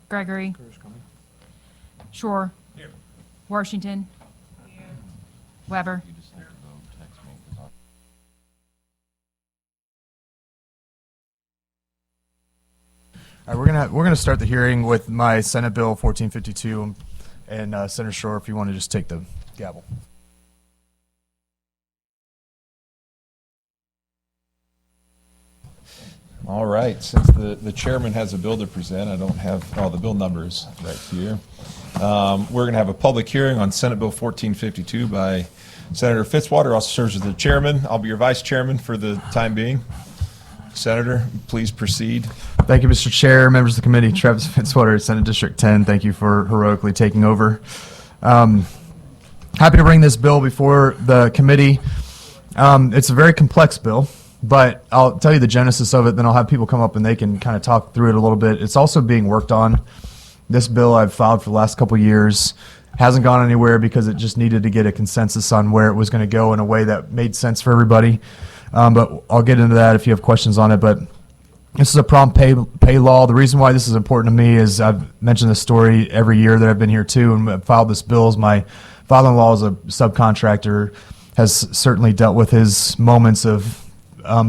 Gregory. Shore. Washington. Weber. All right, we're gonna start the hearing with my Senate Bill 1452, and Senator Shore, if you want to just take the gavel. All right, since the chairman has a bill to present, I don't have all the bill numbers right here. We're going to have a public hearing on Senate Bill 1452 by Senator Fitzwater, also serves as the chairman. I'll be your vice chairman for the time being. Senator, please proceed. Thank you, Mr. Chair, members of the committee. Travis Fitzwater, Senate District 10. Thank you for heroically taking over. Happy to bring this bill before the committee. It's a very complex bill, but I'll tell you the genesis of it, then I'll have people come up and they can kind of talk through it a little bit. It's also being worked on. This bill I've filed for the last couple of years. Hasn't gone anywhere because it just needed to get a consensus on where it was going to go in a way that made sense for everybody. But I'll get into that if you have questions on it. But this is a prompt pay law. The reason why this is important to me is I've mentioned this story every year that I've been here too, and I've filed this bill. As my father-in-law is a subcontractor, has certainly dealt with his moments of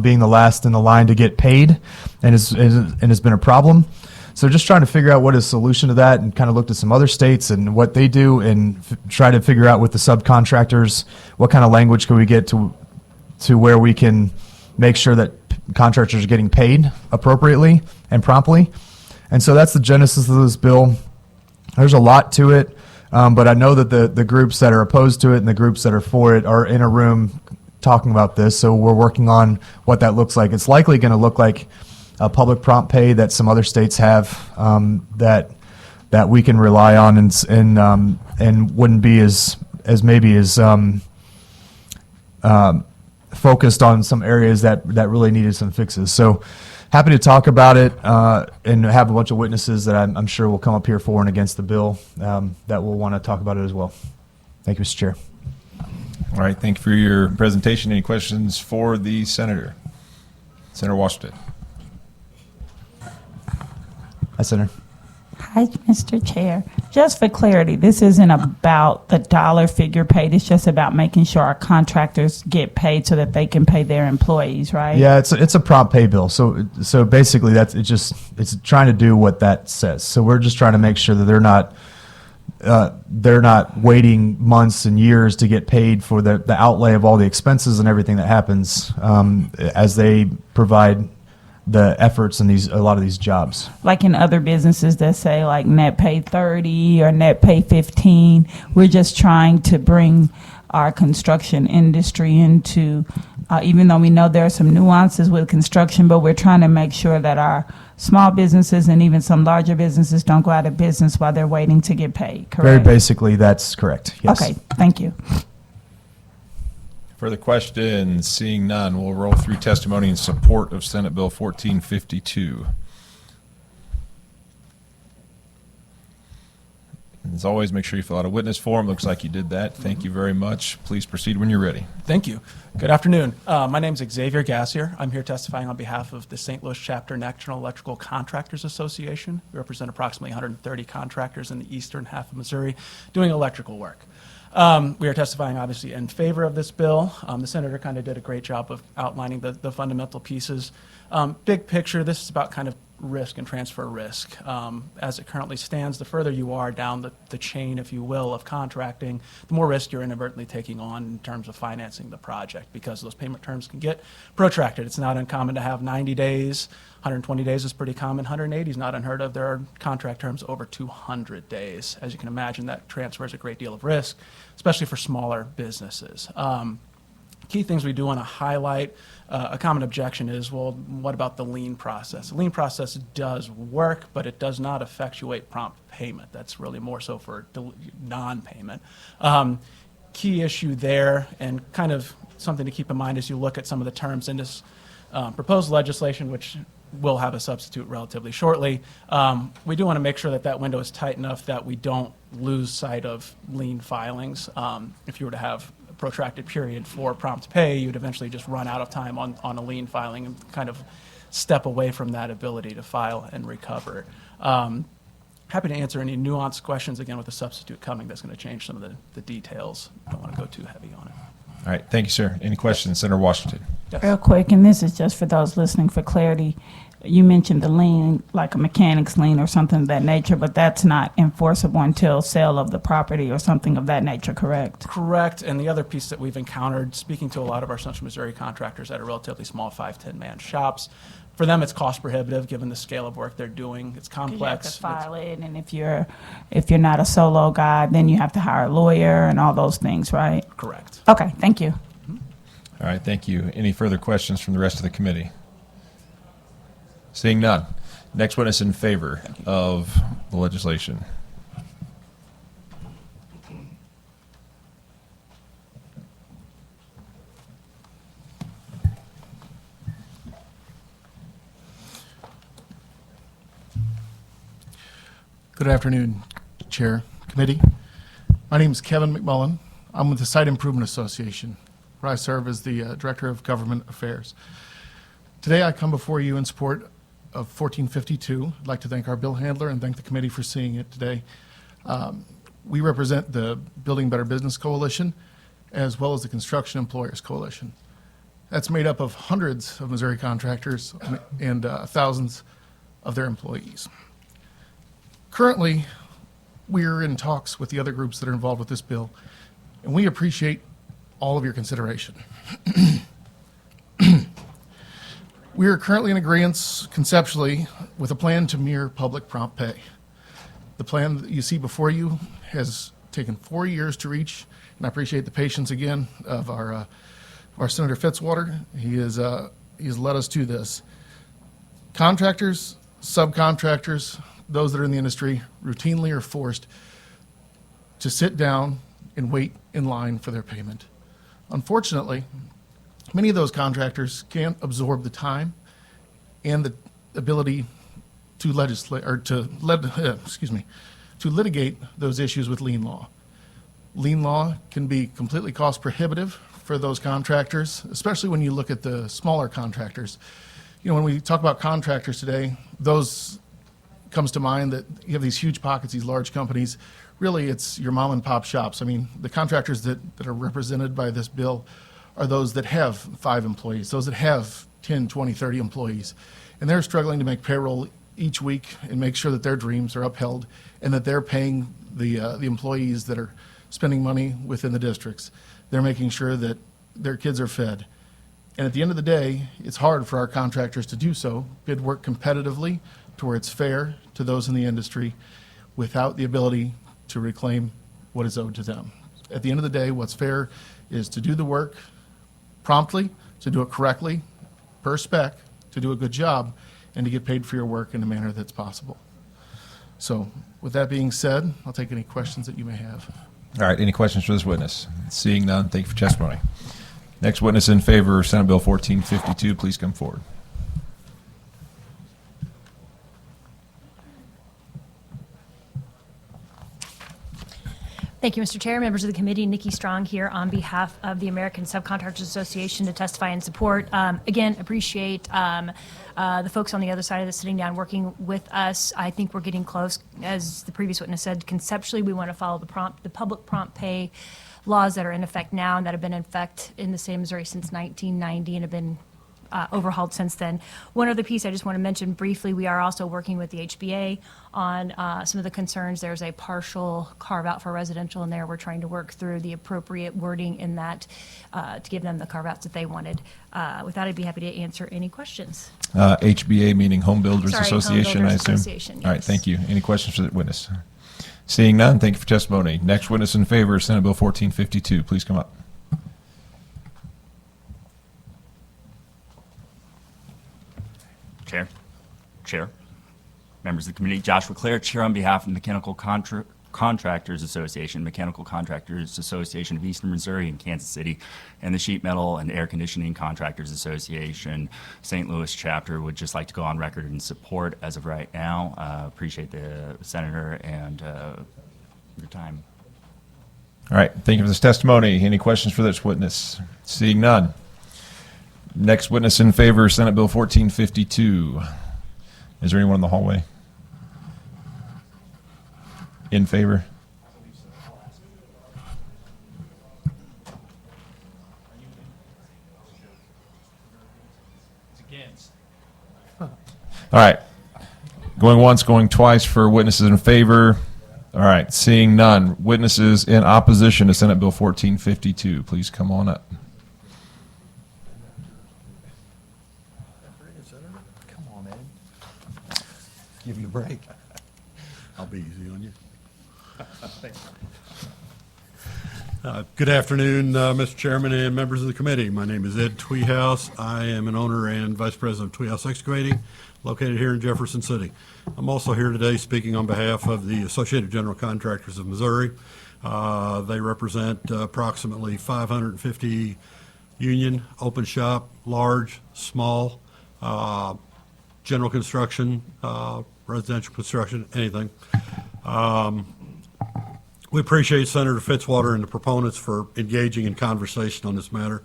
being the last in the line to get paid, and has been a problem. So just trying to figure out what is the solution to that, and kind of looked at some other states and what they do, and try to figure out with the subcontractors what kind of language can we get to where we can make sure that contractors are getting paid appropriately and promptly. And so that's the genesis of this bill. There's a lot to it, but I know that the groups that are opposed to it and the groups that are for it are in a room talking about this. So we're working on what that looks like. It's likely going to look like a public prompt pay that some other states have, that we can rely on, and wouldn't be as maybe as focused on some areas that really needed some fixes. So happy to talk about it, and have a bunch of witnesses that I'm sure will come up here for and against the bill, that will want to talk about it as well. Thank you, Mr. Chair. All right, thank you for your presentation. Any questions for the senator? Senator Washington. Hi, Senator. Hi, Mr. Chair. Just for clarity, this isn't about the dollar figure paid. It's just about making sure our contractors get paid so that they can pay their employees, right? Yeah, it's a prompt pay bill. So basically it's trying to do what that says. So we're just trying to make sure that they're not waiting months and years to get paid for the outlay of all the expenses and everything that happens, as they provide the efforts in a lot of these jobs. Like in other businesses that say like net pay 30 or net pay 15, we're just trying to bring our construction industry into, even though we know there are some nuances with construction, but we're trying to make sure that our small businesses and even some larger businesses don't go out of business while they're waiting to get paid, correct? Very basically, that's correct, yes. Okay, thank you. Further questions? Seeing none, we'll roll through testimony in support of Senate Bill 1452. As always, make sure you fill out a witness form. Looks like you did that. Thank you very much. Please proceed when you're ready. Thank you. Good afternoon. My name is Xavier Gassier. I'm here testifying on behalf of the St. Louis Chapter National Electrical Contractors Association. We represent approximately 130 contractors in the eastern half of Missouri doing electrical work. We are testifying, obviously, in favor of this bill. The senator kind of did a great job of outlining the fundamental pieces. Big picture, this is about kind of risk and transfer risk. As it currently stands, the further you are down the chain, if you will, of contracting, the more risk you're inadvertently taking on in terms of financing the project, because those payment terms can get protracted. It's not uncommon to have 90 days. 120 days is pretty common. 180 is not unheard of. There are contract terms over 200 days. As you can imagine, that transfers a great deal of risk, especially for smaller businesses. Key things we do want to highlight, a common objection is, well, what about the lien process? The lien process does work, but it does not effectuate prompt payment. That's really more so for non-payment. Key issue there, and kind of something to keep in mind as you look at some of the terms in this proposed legislation, which will have a substitute relatively shortly. We do want to make sure that that window is tight enough that we don't lose sight of lien filings. If you were to have a protracted period for prompt pay, you'd eventually just run out of time on a lien filing and kind of step away from that ability to file and recover. happy to answer any nuanced questions, again, with the substitute coming, that's going to change some of the details. Don't want to go too heavy on it. All right, thank you, sir. Any questions, Senator Washington? Yes. Real quick, and this is just for those listening for clarity. You mentioned the lien, like a mechanic's lien or something of that nature, but that's not enforceable until sale of the property or something of that nature, correct? Correct. And the other piece that we've encountered, speaking to a lot of our Central Missouri contractors that are relatively small 5-10-man shops, for them it's cost prohibitive given the scale of work they're doing. It's 'Cause complex. you have to file it, and if you're not a solo guy, then you have to hire a lawyer and all those things, right? Correct. Okay, thank you. All right, thank you. Any further questions from the rest of the committee? Seeing none. Next witness in favor of the legislation. Good afternoon, Chair, Committee. My name is Kevin McMullen. I'm with the Site Improvement Association, where I serve as the Director of Government Affairs. Today, I come before you in support of 1452. I'd like to thank our bill handler and thank the committee for seeing it today. We represent the Building Better Business Coalition, as well as the Construction Employers Coalition. That's made up of hundreds of Missouri contractors and thousands of their employees. Currently, we're in talks with the other groups that are involved with this bill, and we appreciate all of your consideration. We are currently in agreement conceptually with a plan to mirror public prompt pay. The plan that you see before you has taken 4 years to reach, and I appreciate the patience again of our Senator Fitzwater. He has led us to this. Contractors, subcontractors, those that are in the industry routinely are forced to sit down and wait in line for their payment. Unfortunately, many of those contractors can't absorb the time and the ability to litigate those issues with lien law. Lien law can be completely cost prohibitive for those contractors, especially when you look at the smaller contractors. You know, when we talk about contractors today, those comes to mind that you have these huge pockets, these large companies. Really, it's your mom and pop shops. I mean, the contractors that are represented by this bill are those that have 5 employees, those that have 10, 20, 30 employees. And they're struggling to make payroll each week and make sure that their dreams are upheld and that they're paying the employees that are spending money within the districts. They're making sure that their kids are fed. And at the end of the day, it's hard for our contractors to do so, bid work competitively to where it's fair to those in the industry without the ability to reclaim what is owed to them. At the end of the day, what's fair is to do the work promptly, to do it correctly, per spec, to do a good job, and to get paid for your work in a manner that's possible. So with that being said, I'll take any questions that you may have. All right, any questions for this witness? Seeing none, thank you for testimony. Next witness in favor of Senate Bill 1452, please come forward. Thank you, Mr. Chair. Members of the committee, Nikki Strong here on behalf of the American Subcontractors Association to testify in support. Again, appreciate the folks on the other side of this sitting down working with us. I think we're getting close. As the previous witness said, conceptually, we want to follow the public prompt pay laws that are in effect now and that have been in effect in the state of Missouri since 1990 and have been overhauled since then. One other piece I just want to mention briefly, we are also working with the HBA on some of the concerns. There's a partial carve out for residential in there. We're trying to work through the appropriate wording in that to give them the carve outs that they wanted. With that, I'd be happy to answer any questions. HBA meaning Home Builders Sorry, Home Association, Builders I assume? Association, All right, yes. thank you. Any questions for the witness? Seeing none, thank you for testimony. Next witness in favor of Senate Bill 1452, please come up. Chair, members of the committee, Joshua Clare, Chair on behalf of the Mechanical Contractors Association, Mechanical Contractors Association of Eastern Missouri and Kansas City, and the Sheet Metal and Air Conditioning Contractors Association, St. Louis chapter. Would just like to go on record in support as of right now. Appreciate the senator and your time. All right, thank you for this testimony. Any questions for this witness? Seeing none. Next witness in favor, Senate Bill 1452. Is there anyone in the hallway? In favor? All right. Going once, going twice for witnesses in favor. All right. Seeing none. Witnesses in opposition to Senate Bill 1452. Please come on up. Come on, Ed. Give you a break. I'll be easy on you. Good afternoon, Mr. Chairman and members of the committee. My name is Ed Tweehouse. I am an owner and vice president of Tweehouse Excavating, located here in Jefferson City. I'm also here today speaking on behalf of the Associated General Contractors of Missouri. They represent approximately 550 union, open shop, large, small, general construction, residential construction, anything. We appreciate Senator Fitzwater and the proponents for engaging in conversation on this matter.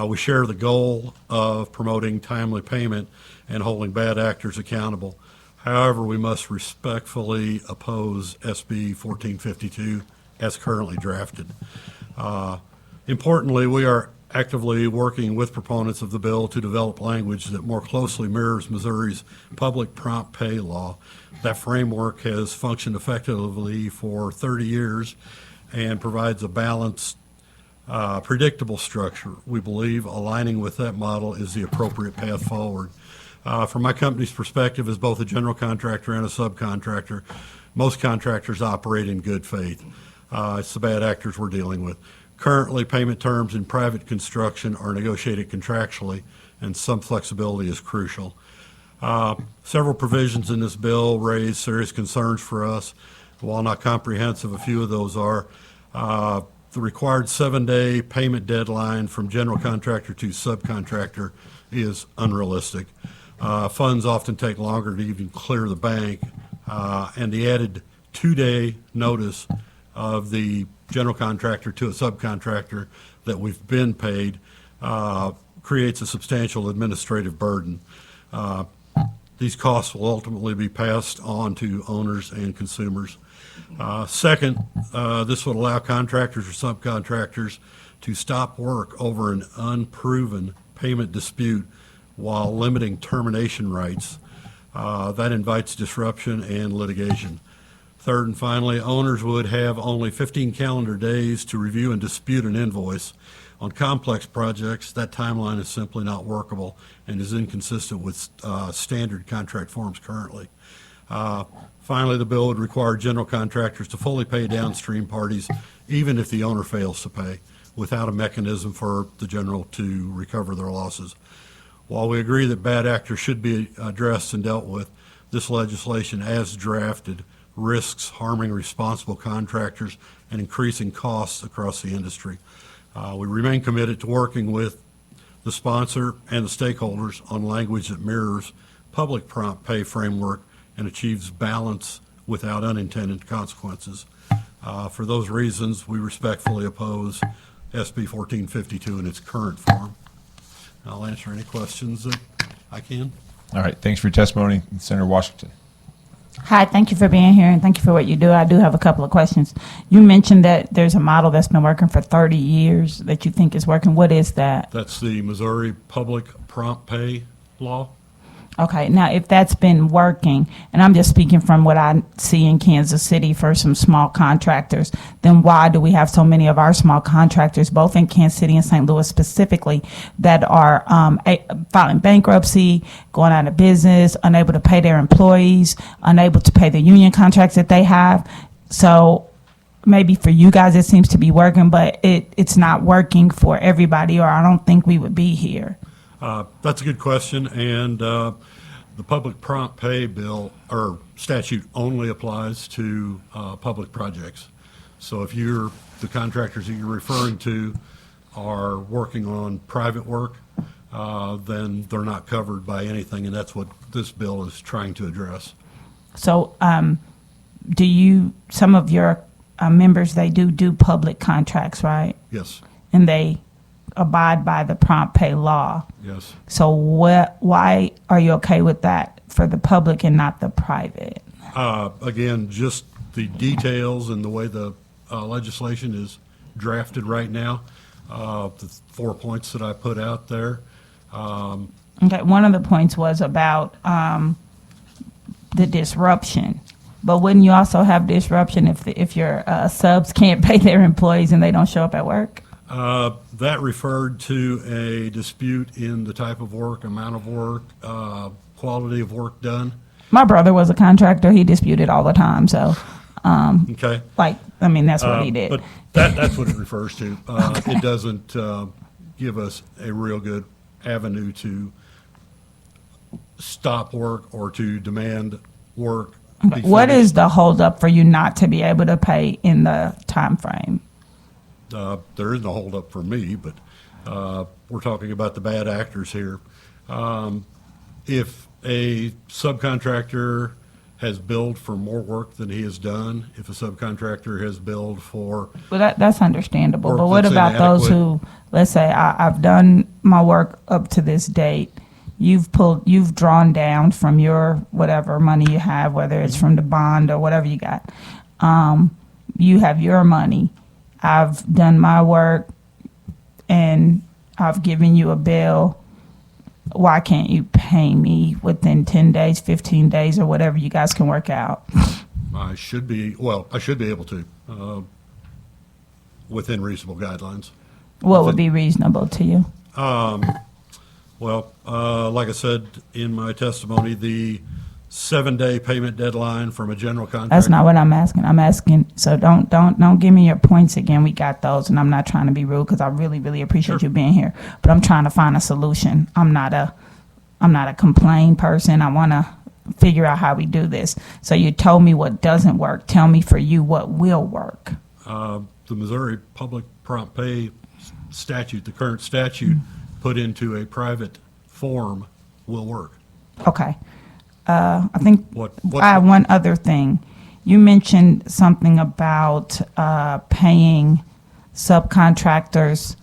We share the goal of promoting timely payment and holding bad actors accountable. However, we must respectfully oppose SB 1452 as currently drafted. Importantly, we are actively working with proponents of the bill to develop language that more closely mirrors Missouri's public prompt pay law. That framework has functioned effectively for 30 years and provides a balanced, predictable structure. We believe aligning with that model is the appropriate path forward. From my company's perspective, as both a general contractor and a subcontractor, most contractors operate in good faith. It's the bad actors we're dealing with. Currently, payment terms in private construction are negotiated contractually, and some flexibility is crucial. Several provisions in this bill raise serious concerns for us. While not comprehensive, a few of those are the required 7-day payment deadline from general contractor to subcontractor is unrealistic. Funds often take longer to even clear the bank, and the added 2-day notice of the general contractor to a subcontractor that we've been paid creates a substantial administrative burden. These costs will ultimately be passed on to owners and consumers. Second, this would allow contractors or subcontractors to stop work over an unproven payment dispute while limiting termination rights. That invites disruption and litigation. Third and finally, owners would have only 15 calendar days to review and dispute an invoice. On complex projects, that timeline is simply not workable and is inconsistent with standard contract forms currently. Finally, the bill would require general contractors to fully pay downstream parties, even if the owner fails to pay, without a mechanism for the general to recover their losses. While we agree that bad actors should be addressed and dealt with, this legislation as drafted risks harming responsible contractors and increasing costs across the industry. We remain committed to working with the sponsor and the stakeholders on language that mirrors public prompt pay framework and achieves balance without unintended consequences. For those reasons, we respectfully oppose SB 1452 in its current form. I'll answer any questions that I can. All right. Thanks for your testimony, Senator Washington. Hi, thank you for being here and thank you for what you do. I do have a couple of questions. You mentioned that there's a model that's been working for 30 years that you think is working. What is that? That's the Missouri Public Prompt Pay Law. Okay, now if that's been working, and I'm just speaking from what I see in Kansas City for some small contractors, then why do we have so many of our small contractors, both in Kansas City and St. Louis specifically, that are filing bankruptcy, going out of business, unable to pay their employees, unable to pay the union contracts that they have? So maybe for you guys it seems to be working, but it's not working for everybody, or I don't think we would be here. That's a good question, and the public prompt pay bill or statute only applies to public projects. So if you're the contractors that you're referring to are working on private work, then they're not covered by anything, and that's what this bill is trying to address. So some of your members, they do public contracts, right? Yes, And they abide by the prompt pay law. yes. So why are you okay with that for the public and not the private? Again, just the details and the way the legislation is drafted right now, the 4 points that I put out there. Okay, one of the points was about the disruption. But wouldn't you also have disruption if your subs can't pay their employees and they don't show up at work? That referred to a dispute in the type of work, amount of work, quality of work done. My brother was a contractor. He disputed all the time. So, Okay. that's what he did. But that's what it refers to. It doesn't give us a real good avenue to stop work or to demand work. be What finished. is the holdup for you not to be able to pay in the time frame? There isn't a holdup for me, but we're talking about the bad actors here. If a subcontractor has billed for more work than he has done, if a subcontractor has billed for, Well, that's understandable. Or But what that's about those inadequate. who, let's say, I've done my work up to this date. You've drawn down from your whatever money you have, whether it's from the bond or whatever you got. You have your money. I've done my work, and I've given you a bill. Why can't you pay me within 10 days, 15 days, or whatever you guys can work out? I should be able to, within reasonable guidelines. What would be reasonable to you? Well, like I said in my testimony, the 7-day payment deadline from a general contractor. That's not what I'm asking. I'm asking, so don't give me your points again. We got those, and I'm not trying to be rude because I really, really appreciate you being here. But I'm trying to find a solution. I'm not a complain person. I want to figure out how we do this. So you told me what doesn't work. Tell me for you what will work. The Missouri Public Prompt Pay statute, the current statute, put into a private form will work. Okay. I think What- I have one other thing. You mentioned something about paying subcontractors,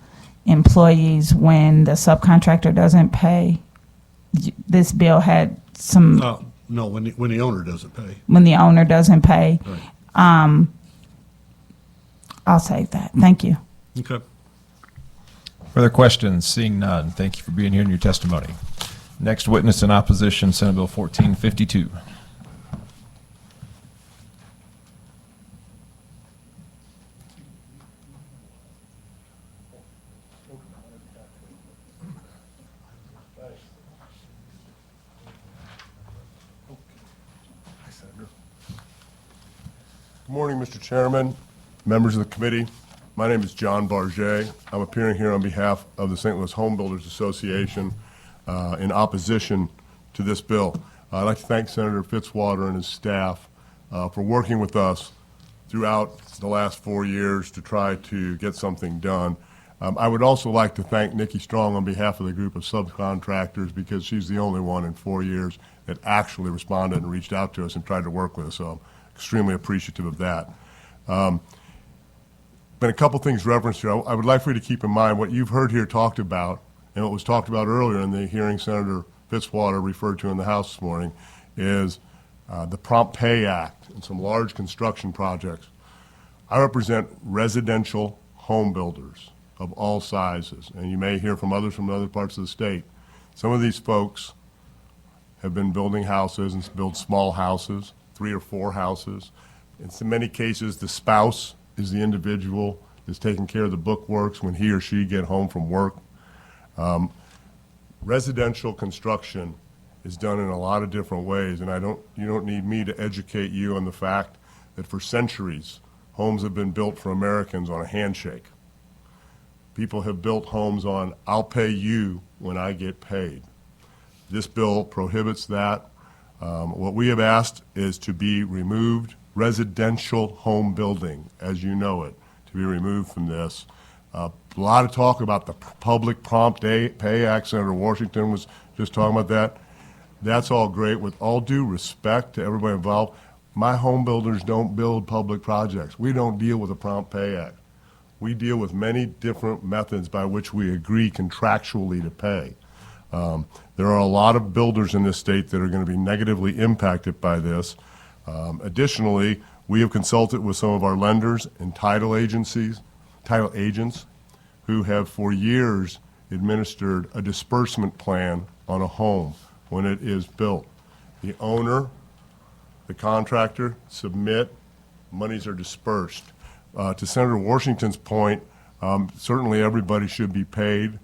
employees when the subcontractor doesn't pay. This bill had some No, when the owner doesn't pay. when the owner doesn't pay. Right. I'll save that. Thank you. Okay. Further questions? Seeing none. Thank you for being here in your testimony. Next witness in opposition, Senate Bill 1452. Good morning, Mr. Chairman, members of the committee. My name is John Barget. I'm appearing here on behalf of the St. Louis Home Builders Association in opposition to this bill. I'd like to thank Senator Fitzwater and his staff for working with us throughout the last 4 years to try to get something done. I would also like to thank Nikki Strong on behalf of the group of subcontractors because she's the only one in 4 years that actually responded and reached out to us and tried to work with us. So I'm extremely appreciative of that. Been a couple things referenced here. I would like for you to keep in mind what you've heard here talked about and what was talked about earlier in the hearing Senator Fitzwater referred to in the House this morning is the Prompt Pay Act and some large construction projects. I represent residential home builders of all sizes, and you may hear from others from other parts of the state. Some of these folks have been building houses and build small houses, 3 or 4 houses. In so many cases, the spouse is the individual that's taking care of the bookworks when he or she get home from work. Residential construction is done in a lot of different ways, and you don't need me to educate you on the fact that for centuries, homes have been built for Americans on a handshake. People have built homes on, I'll pay you when I get paid. This bill prohibits that. What we have asked is to be removed, residential home building, as you know it, to be removed from this. A lot of talk about the Public Prompt Pay Act. Senator Washington was just talking about that. That's all great. With all due respect to everybody involved, my home builders don't build public projects. We don't deal with the Prompt Pay Act. We deal with many different methods by which we agree contractually to pay. There are a lot of builders in this state that are going to be negatively impacted by this. Additionally, We have consulted with some of our lenders and title agents, who have for years administered a disbursement plan on a home when it is built. The owner, the contractor submit, monies are dispersed. To Senator Washington's point, certainly everybody should be paid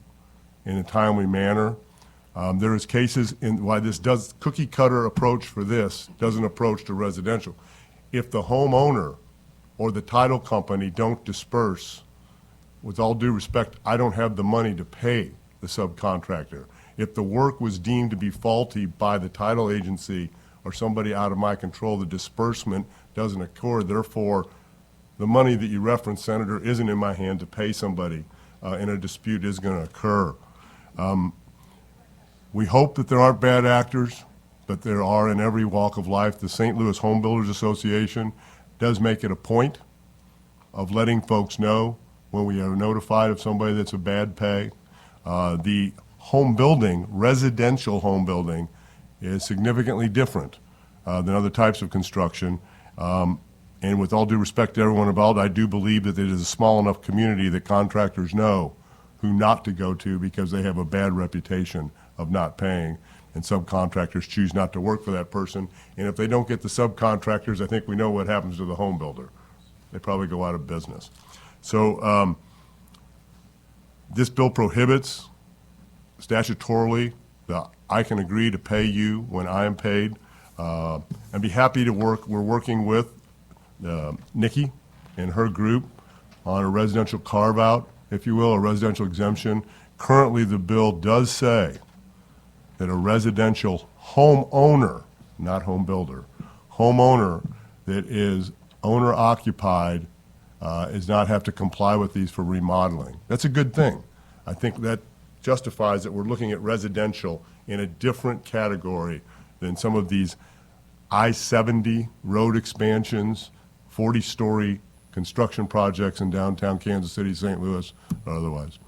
in a timely manner. There is cases in why this does cookie cutter approach for this doesn't approach to residential. If the homeowner or the title company don't disperse, with all due respect, I don't have the money to pay the subcontractor. If the work was deemed to be faulty by the title agency or somebody out of my control, the disbursement doesn't occur. Therefore, the money that you referenced, Senator, isn't in my hand to pay somebody, and a dispute is going to occur. We hope that there aren't bad actors, but there are in every walk of life. The St. Louis Home Builders Association does make it a point of letting folks know when we are notified of somebody that's a bad pay. The home building, residential home building, is significantly different than other types of construction. And with all due respect to everyone involved, I do believe that it is a small enough community that contractors know who not to go to because they have a bad reputation of not paying, and subcontractors choose not to work for that person. And if they don't get the subcontractors, I think we know what happens to the home builder. They probably go out of business. So this bill prohibits statutorily that I can agree to pay you when I am paid. I'd be happy to work. We're working with Nikki and her group on a residential carve-out, if you will, a residential exemption. Currently, the bill does say that a residential homeowner, not home builder, homeowner that is owner-occupied does not have to comply with these for remodeling. That's a good thing. I think that justifies that we're looking at residential in a different category than some of these I-70 road expansions, 40-story construction projects in downtown Kansas City, St. Louis, or otherwise.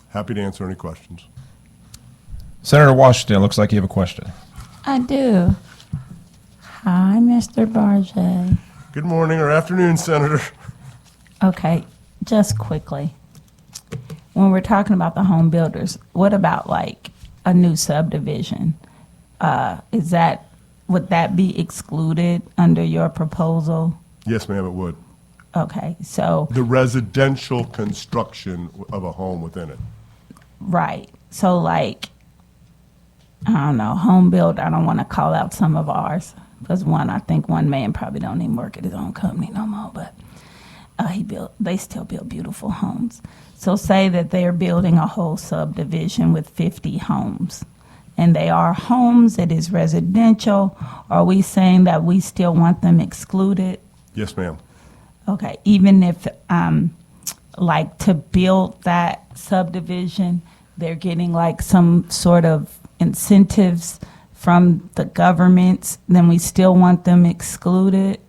Happy to answer any questions. Senator Washington, looks like you have a question. I do. Hi, Mr. Barjay. Good morning or afternoon, Senator. Okay, just quickly. When we're talking about the home builders, what about like a new subdivision? Would that be excluded under your proposal? Yes, ma'am, it would. Okay, so, The residential construction of a home within it. right. So like, I don't know, home build, I don't want to call out some of ours. Because I think one man probably don't even work at his own company no more, but they still build beautiful homes. So say that they're building a whole subdivision with 50 homes. And they are homes, it is residential. Are we saying that we still want them excluded? Yes, ma'am. Okay, even if, like, to build that subdivision, they're getting like some sort of incentives from the governments, then we still want them excluded?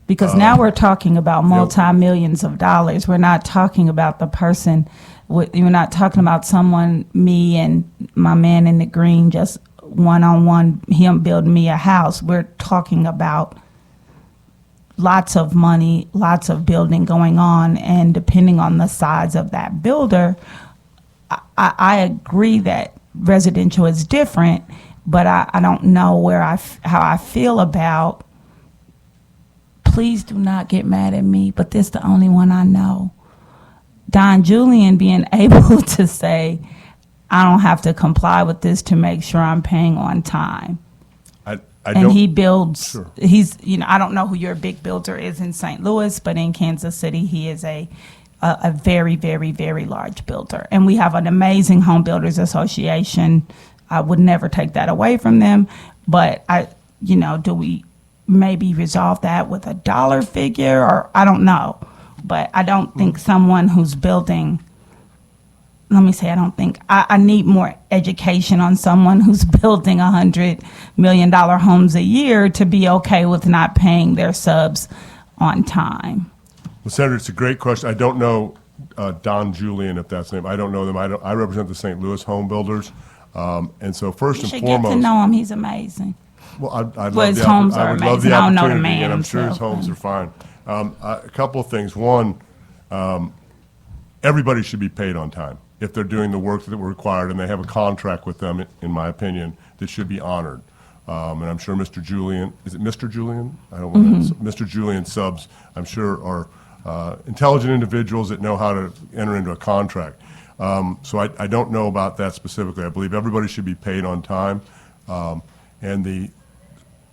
Because now we're talking about multi-millions of dollars. We're not talking about the person, we're not talking about someone, me and my man in the green, just one-on-one, him building me a house. We're talking about lots of money, lots of building going on, and depending on the size of that builder, I agree that residential is different, but I don't know how I feel about, please do not get mad at me, but this is the only one I know. Don Julian being able to say, I don't have to comply with this to make sure I'm paying on time. And he builds, Sure. He's, I don't know who your big builder is in St. Louis, but in Kansas City, he is a very, very, very large builder. And we have an amazing home builders association. I would never take that away from them. But do we maybe resolve that with a dollar figure, or I don't know. But I don't think someone who's building, I need more education on someone who's building $100 million homes a year to be okay with not paying their subs on time. Well, Senator, it's a great question. I don't know Don Julian, if that's the name. I don't know them. I represent the St. Louis home builders. And so first You and should get to foremost, know him. He's amazing. Well, I'd Well, love his the, homes I are would love the amazing. I don't know the opportunity, and I'm man, sure his so, homes are fine. A couple of things. One, everybody should be paid on time if they're doing the work that we're required, and they have a contract with them, in my opinion, that should be honored. And I'm sure Mr. Julian, is it Mr. Julian? I don't want to, Mr. Julian subs, I'm sure are intelligent individuals that know how to enter into a contract. So I don't know about that specifically. I believe everybody should be paid on time. And the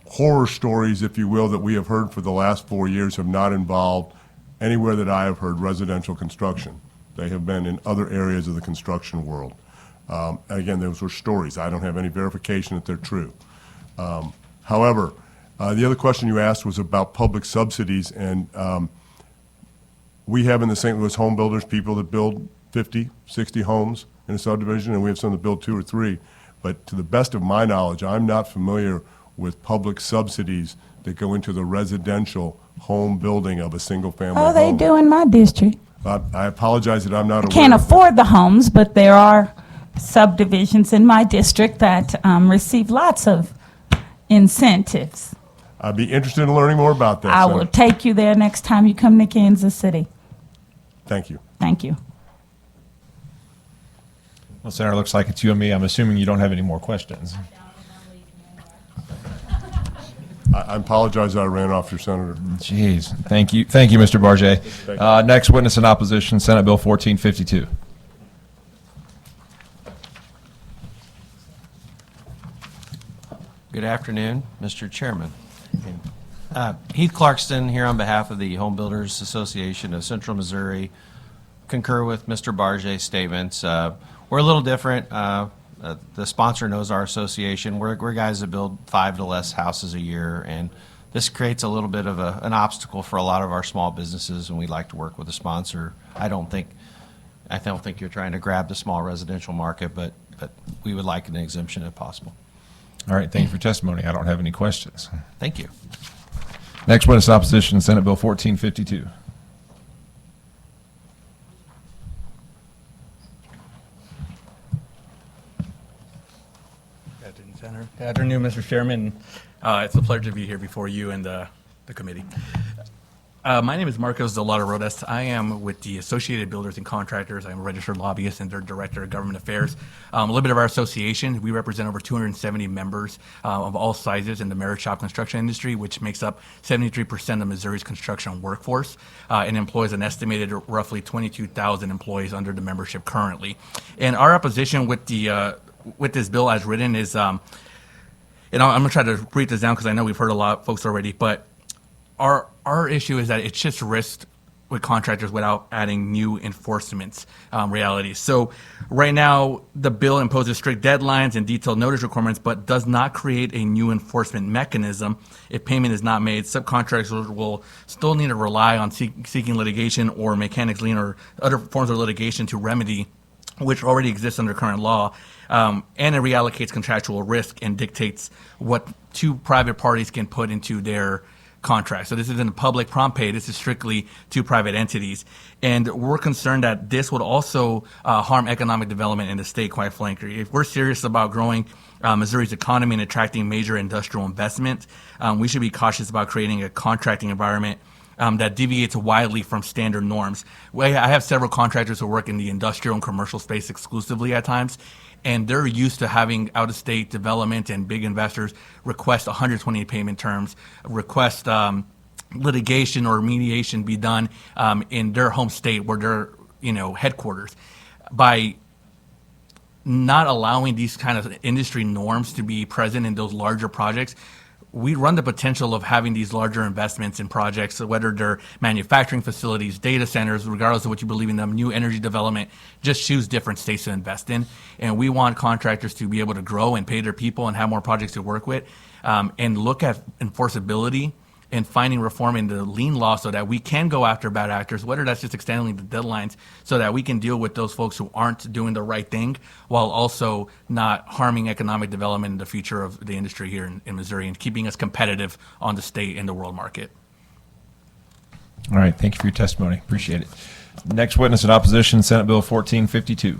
horror stories, if you will, that we have heard for the last 4 years have not involved anywhere that I have heard residential construction. They have been in other areas of the construction world. And again, those were stories. I don't have any verification that they're true. However, the other question you asked was about public subsidies, and we have in the St. Louis home builders people that build 50, 60 homes in a subdivision, and we have some that build 2 or 3. But to the best of my knowledge, I'm not familiar with public subsidies that go into the residential home building of a single-family home. Oh, they do in my district. I apologize that I'm not aware. Can't of that. afford the homes, but there are subdivisions in my district that receive lots of incentives. I'd be interested in learning more about that. I Senator. will take you there next time you come to Kansas City. Thank you. Thank you. Well, Senator, looks like it's you and me. I'm assuming you don't have any more questions. I apologize I ran off your senator. Jeez. Thank you, Mr. Barjay. Next witness in opposition, Senate Bill 1452. Good afternoon, Mr. Chairman. Heath Clarkston here on behalf of the Home Builders Association of Central Missouri. Concur with Mr. Barjay's statements. We're a little different. The sponsor knows our association. We're guys that build 5 to less houses a year, and this creates a little bit of an obstacle for a lot of our small businesses, and we'd like to work with a sponsor. I don't think you're trying to grab the small residential market, but we would like an exemption if possible. All right, thank you for your testimony. I don't have any questions. Thank you. Next witness in opposition, Senate Bill 1452. Good afternoon, Mr. Chairman. It's a pleasure to be here before you and the committee. My name is Marcos Delata Rodas. I am with the Associated Builders and Contractors. I'm a registered lobbyist and their director of government affairs. A little bit of our association, we represent over 270 members of all sizes in the merit shop construction industry, which makes up 73% of Missouri's construction workforce and employs an estimated roughly 22,000 employees under the membership currently. And our opposition with this bill as written is, and I'm going to try to break this down because I know we've heard a lot of folks already, but our issue is that it's just risked with contractors without adding new enforcement realities. So right now, the bill imposes strict deadlines and detailed notice requirements, but does not create a new enforcement mechanism. If payment is not made, subcontractors will still need to rely on seeking litigation or mechanics lien or other forms of litigation to remedy which already exists under current law, and it reallocates contractual risk and dictates what 2 private parties can put into their contract. So this isn't a public prompt pay. This is strictly 2 private entities. And we're concerned that this would also harm economic development in the state, quite frankly. If we're serious about growing Missouri's economy and attracting major industrial investment, we should be cautious about creating a contracting environment that deviates widely from standard norms. I have several contractors who work in the industrial and commercial space exclusively at times, and they're used to having out-of-state development and big investors request 120 payment terms, request litigation or mediation be done in their home state where they're, headquarters. By not allowing these kind of industry norms to be present in those larger projects, we run the potential of having these larger investments in projects, whether they're manufacturing facilities, data centers, regardless of what you believe in them, new energy development, just choose different states to invest in. And we want contractors to be able to grow and pay their people and have more projects to work with, and look at enforceability and finding reform in the lien law so that we can go after bad actors, whether that's just extending the deadlines so that we can deal with those folks who aren't doing the right thing while also not harming economic development in the future of the industry here in Missouri and keeping us competitive on the state and the world market. All right, thank you for your testimony. Appreciate it. Next witness in opposition, Senate Bill 1452.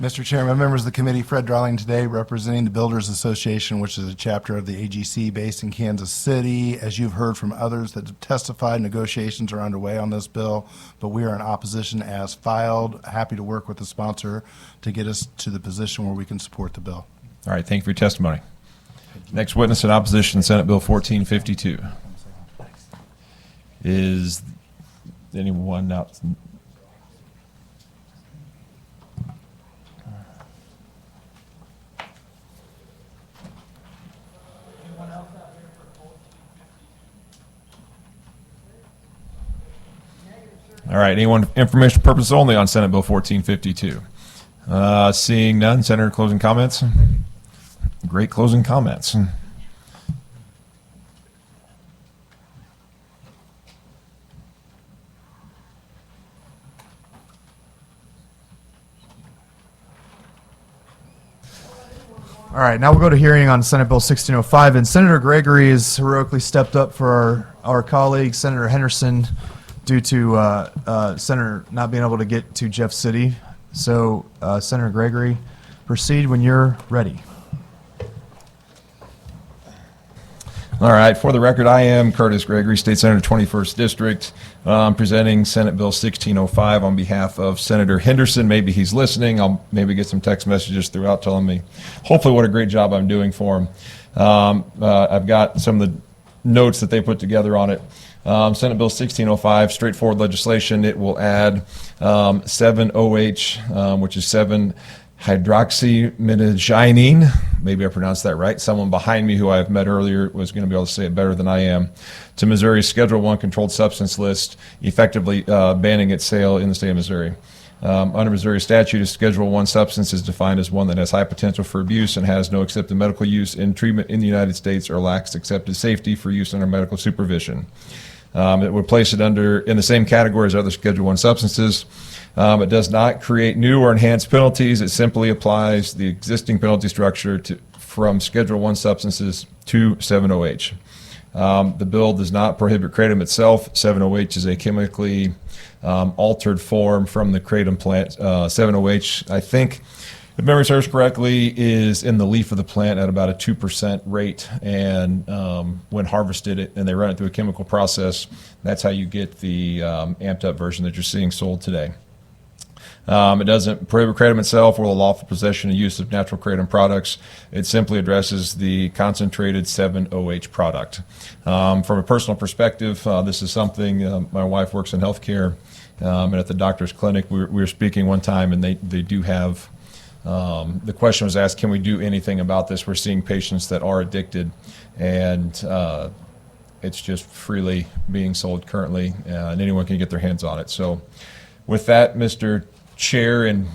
Mr. Chairman, members of the committee, Fred Drawling today representing the Builders Association, which is a chapter of the AGC based in Kansas City. As you've heard from others that have testified, negotiations are underway on this bill, but we are in opposition as filed. Happy to work with the sponsor to get us to the position where we can support the bill. All right, thank you for your testimony. Next witness in opposition, Senate Bill 1452. Is anyone out? All right, anyone, information purposes only on Senate Bill 1452? Seeing none, Senator, closing comments? Great closing comments. All right, now we'll go to hearing on Senate Bill 1605, and Senator Gregory has heroically stepped up for our colleague, Senator Henderson, due to Senator not being able to get to Jeff City. So, Senator Gregory, proceed when you're ready. All right, for the record, I am Curtis Gregory, State Senator 21st District, presenting Senate Bill 1605 on behalf of Senator Henderson. Maybe he's listening. I'll maybe get some text messages throughout telling me, hopefully, what a great job I'm doing for him. I've got some of the notes that they put together on it. Senate Bill 1605, straightforward legislation. It will add 7-OH, which is 7-hydroxymidogyne. Maybe I pronounced that right. Someone behind me who I've met earlier was going to be able to say it better than I am. To Missouri's Schedule I controlled substance list, effectively banning its sale in the state of Missouri. Under Missouri statute, a Schedule I substance is defined as one that has high potential for abuse and has no accepted medical use in treatment in the United States or lacks accepted safety for use under medical supervision. It would place it in the same category as other Schedule I substances. It does not create new or enhanced penalties. It simply applies the existing penalty structure from Schedule I substances to 7-OH. The bill does not prohibit kratom itself. 7-OH is a chemically altered form from the kratom plant. 7-OH, I think, if memory serves correctly, is in the leaf of the plant at about a 2% rate, and when harvested and they run it through a chemical process, that's how you get the amped up version that you're seeing sold today. It doesn't prohibit kratom itself or the lawful possession and use of natural kratom products. It simply addresses the concentrated 7-OH product. From a personal perspective, this is something, my wife works in healthcare, and at the doctor's clinic, we were speaking one time, and they do have, the question was asked, can we do anything about this? We're seeing patients that are addicted, and it's just freely being sold currently, and anyone can get their hands on it. So with that, Mr. Chair and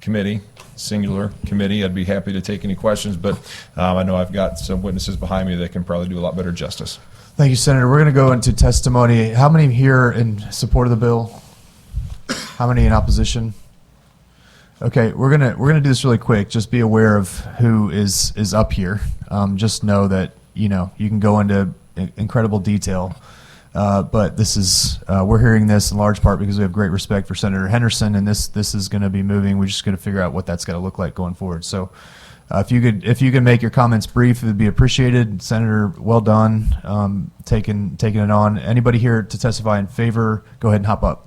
committee, singular committee, I'd be happy to take any questions, but I know I've got some witnesses behind me that can probably do a lot better justice. Thank you, Senator. We're going to go into testimony. How many here in support of the bill? How many in opposition? Okay, we're gonna do this really quick. Just be aware of who is up here. Just know that you can go into incredible detail. But this is we're hearing this in large part because we have great respect for Senator Henderson, and this is going to be moving. We're just going to figure out what that's going to look like going forward. So, if you could make your comments brief, it would be appreciated. Senator, well done, taking it on. Anybody here to testify in favor? Go ahead and hop up.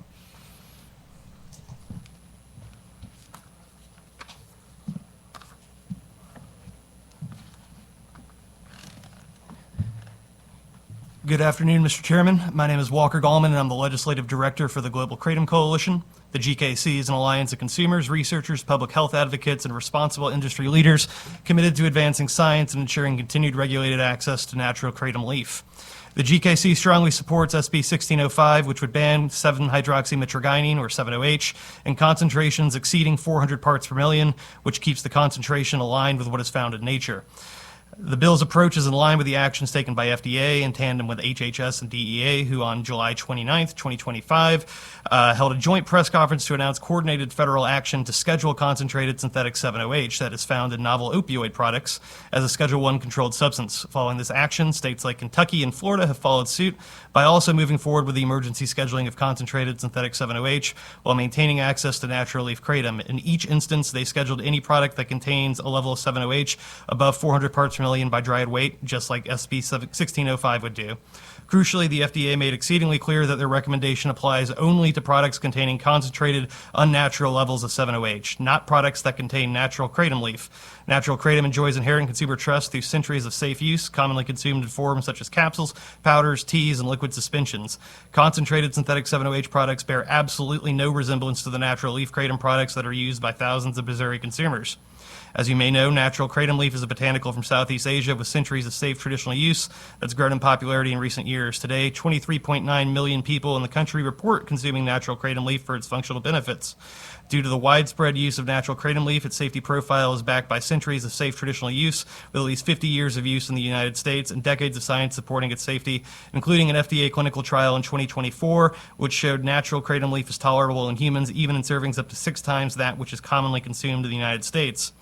Good afternoon, Mr. Chairman. My name is Walker Gallman, and I'm the Legislative Director for the Global Kratom Coalition. The GKC is an alliance of consumers, researchers, public health advocates, and responsible industry leaders committed to advancing science and ensuring continued regulated access to natural kratom leaf. The GKC strongly supports SB 1605, which would ban 7-hydroxymitragynine, or 7-OH, in concentrations exceeding 400 parts per million, which keeps the concentration aligned with what is found in nature. The bill's approach is in line with the actions taken by FDA in tandem with HHS and DEA, who on July 29th, 2025, held a joint press conference to announce coordinated federal action to schedule concentrated synthetic 7-OH that is found in novel opioid products as a Schedule I controlled substance. Following this action, states like Kentucky and Florida have followed suit by also moving forward with the emergency scheduling of concentrated synthetic 7-OH while maintaining access to natural leaf kratom. In each instance, they scheduled any product that contains a level of 7-OH above 400 parts per million by dried weight, just like SB1605 would do. Crucially, the FDA made exceedingly clear that their recommendation applies only to products containing concentrated, unnatural levels of 7-OH, not products that contain natural kratom leaf. Natural kratom enjoys inherent consumer trust through centuries of safe use, commonly consumed in forms such as capsules, powders, teas, and liquid suspensions. Concentrated synthetic 7-OH products bear absolutely no resemblance to the natural leaf kratom products that are used by thousands of Missouri consumers. As you may know, natural kratom leaf is a botanical from Southeast Asia with centuries of safe traditional use that's grown in popularity in recent years. Today, 23.9 million people in the country report consuming natural kratom leaf for its functional benefits. Due to the widespread use of natural kratom leaf, its safety profile is backed by centuries of safe traditional use, with at least 50 years of use in the United States and decades of science supporting its safety, including an FDA clinical trial in 2024, which showed natural kratom leaf is tolerable in humans, even in servings up to 6 times that which is commonly consumed in the United States.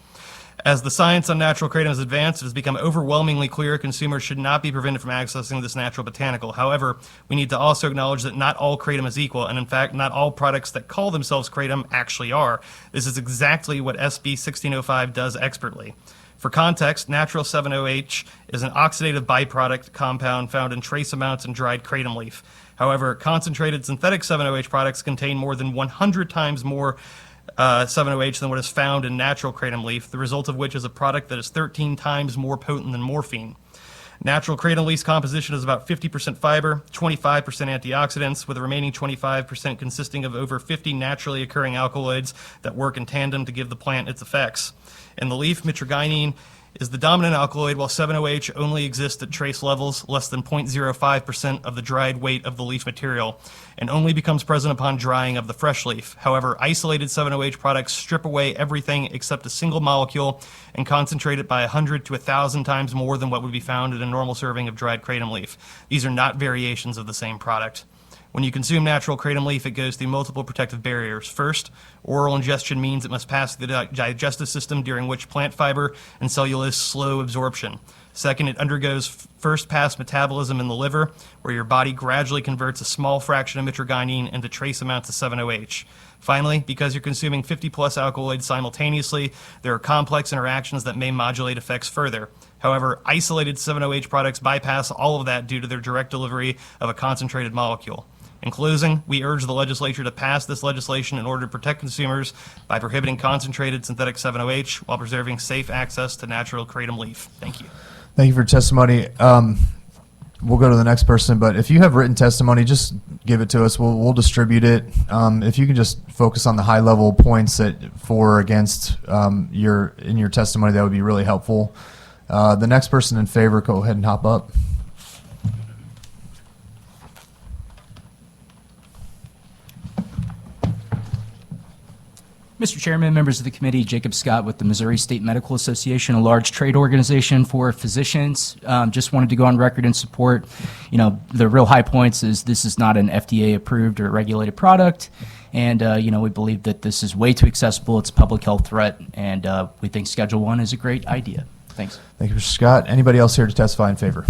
As the science on natural kratom has advanced, it has become overwhelmingly clear consumers should not be prevented from accessing this natural botanical. However, we need to also acknowledge that not all kratom is equal, and in fact, not all products that call themselves kratom actually are. This is exactly what SB1605 does expertly. For context, natural 7-OH is an oxidative byproduct compound found in trace amounts in dried kratom leaf. However, concentrated synthetic 7-OH products contain more than 100 times more 7-OH than what is found in natural kratom leaf, the result of which is a product that is 13 times more potent than morphine. Natural kratom leaf's composition is about 50% fiber, 25% antioxidants, with the remaining 25% consisting of over 50 naturally occurring alkaloids that work in tandem to give the plant its effects. In the leaf, mitragynine is the dominant alkaloid, while 7-OH only exists at trace levels, less than 0.05% of the dried weight of the leaf material, and only becomes present upon drying of the fresh leaf. However, isolated 7-OH products strip away everything except a single molecule and concentrate it by 100 to 1,000 times more than what would be found in a normal serving of dried kratom leaf. These are not variations of the same product. When you consume natural kratom leaf, it goes through multiple protective barriers. First, oral ingestion means it must pass through the digestive system, during which plant fiber and cellulose slow absorption. Second, it undergoes first-pass metabolism in the liver, where your body gradually converts a small fraction of mitragynine into trace amounts of 7-OH. Finally, because you're consuming 50-plus alkaloids simultaneously, there are complex interactions that may modulate effects further. However, isolated 7-OH products bypass all of that due to their direct delivery of a concentrated molecule. In closing, we urge the legislature to pass this legislation in order to protect consumers by prohibiting concentrated synthetic 7-OH while preserving safe access to natural kratom leaf. Thank you. Thank you for your testimony. We'll go to the next person, but if you have written testimony, just give it to us. We'll distribute it. If you can just focus on the high-level points that for or against in your testimony, that would be really helpful. The next person in favor, go ahead and hop up. Mr. Chairman, members of the committee, Jacob Scott with the Missouri State Medical Association, a large trade organization for physicians. Just wanted to go on record and support, the real high points is this is not an FDA-approved or regulated product, and, we believe that this is way too accessible. It's a public health threat, and we think Schedule I is a great idea. Thanks. Thank you, Mr. Scott. Anybody else here to testify in favor?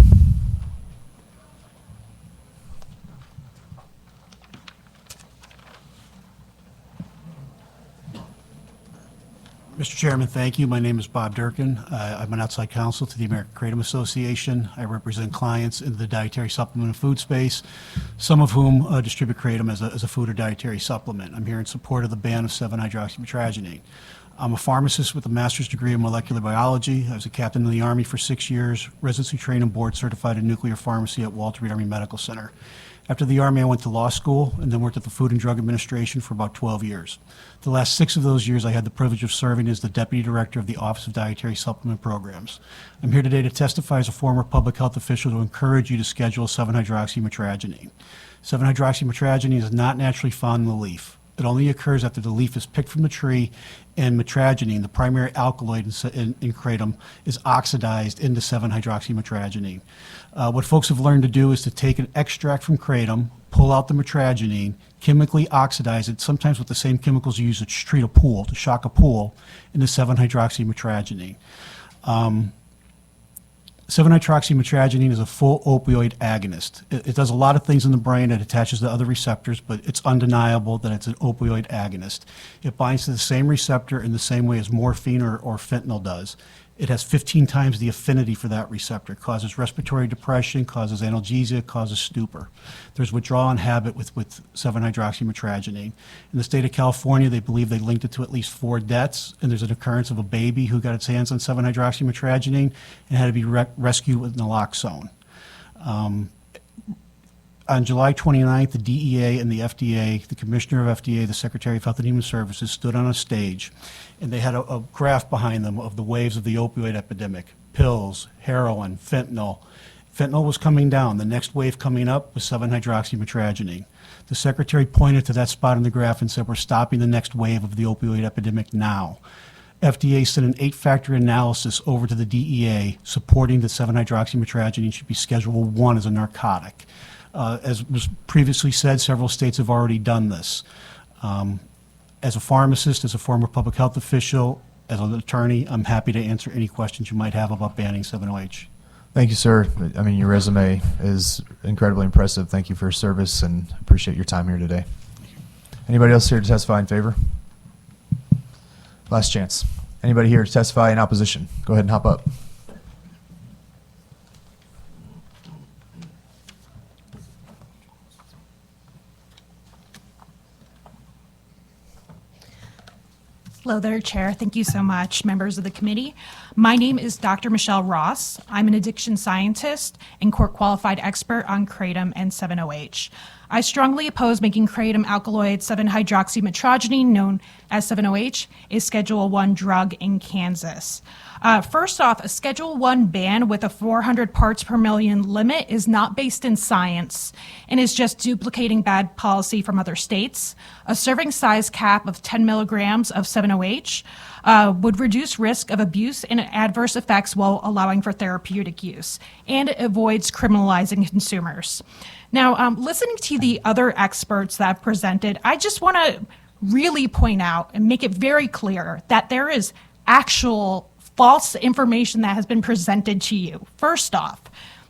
Mr. Chairman, thank you. My name is Bob Durkin. I'm an outside counsel to the American Kratom Association. I represent clients in the dietary supplement and food space, some of whom distribute kratom as a food or dietary supplement. I'm here in support of the ban of 7-hydroxymitragynine. I'm a pharmacist with a master's degree in molecular biology. I was a captain in the Army for 6 years, residency trained and board certified in nuclear pharmacy at Walter Reed Army Medical Center. After the Army, I went to law school and then worked at the Food and Drug Administration for about 12 years. The last 6 of those years, I had the privilege of serving as the Deputy Director of the Office of Dietary Supplement Programs. I'm here today to testify as a former public health official to encourage you to schedule 7-hydroxymitragynine. 7-hydroxymitragynine is not naturally found in the leaf. It only occurs after the leaf is picked from the tree and metragenine, the primary alkaloid in kratom, is oxidized into 7-hydroxymetragenine. What folks have learned to do is to take an extract from kratom, pull out the metragenine, chemically oxidize it, sometimes with the same chemicals you use to treat a pool, to shock a pool, into 7-hydroxymetragenine. 7-hydroxymetragenine is a full opioid agonist. It does a lot of things in the brain. It attaches to other receptors, but it's undeniable that it's an opioid agonist. It binds to the same receptor in the same way as morphine or fentanyl does. It has 15 times the affinity for that receptor. It causes respiratory depression, causes analgesia, causes stupor. There's withdrawal and habit with 7-hydroxymetragenine. In the state of California, they believe they linked it to at least 4 deaths, and there's an occurrence of a baby who got its hands on 7-hydroxymetragenine and had to be rescued with naloxone. On July 29th, the DEA and the FDA, the Commissioner of FDA, the Secretary of Health and Human Services, stood on a stage, and they had a graph behind them of the waves of the opioid epidemic: pills, heroin, fentanyl. Fentanyl was coming down. The next wave coming up was 7-hydroxymetragenine. The Secretary pointed to that spot in the graph and said, "We're stopping the next wave of the opioid epidemic now." FDA sent an 8-factor analysis over to the DEA supporting that 7-hydroxymetragenine should be Schedule 1 as a narcotic. As was previously said, several states have already done this. As a pharmacist, as a former public health official, as an attorney, I'm happy to answer any questions you might have about banning 7-OH. Thank you, sir. I mean, your resume is incredibly impressive. Thank you for your service and appreciate your time here today. Anybody else here to testify in favor? Last chance. Anybody here to testify in opposition? Go ahead and hop up. Hello there, Chair. Thank you so much, members of the committee. My name is Dr. Michelle Ross. I'm an addiction scientist and court-qualified expert on kratom and 7-OH. I strongly oppose making kratom alkaloid 7-hydroxymetragenine, known as 7-OH, a Schedule 1 drug in Kansas. First off, a Schedule 1 ban with a 400 parts per million limit is not based in science and is just duplicating bad policy from other states. A serving size cap of 10 milligrams of 7-OH would reduce risk of abuse and adverse effects while allowing for therapeutic use, and it avoids criminalizing consumers. Now, listening to the other experts that have presented, I just want to really point out and make it very clear that there is actual false information that has been presented to you. First off,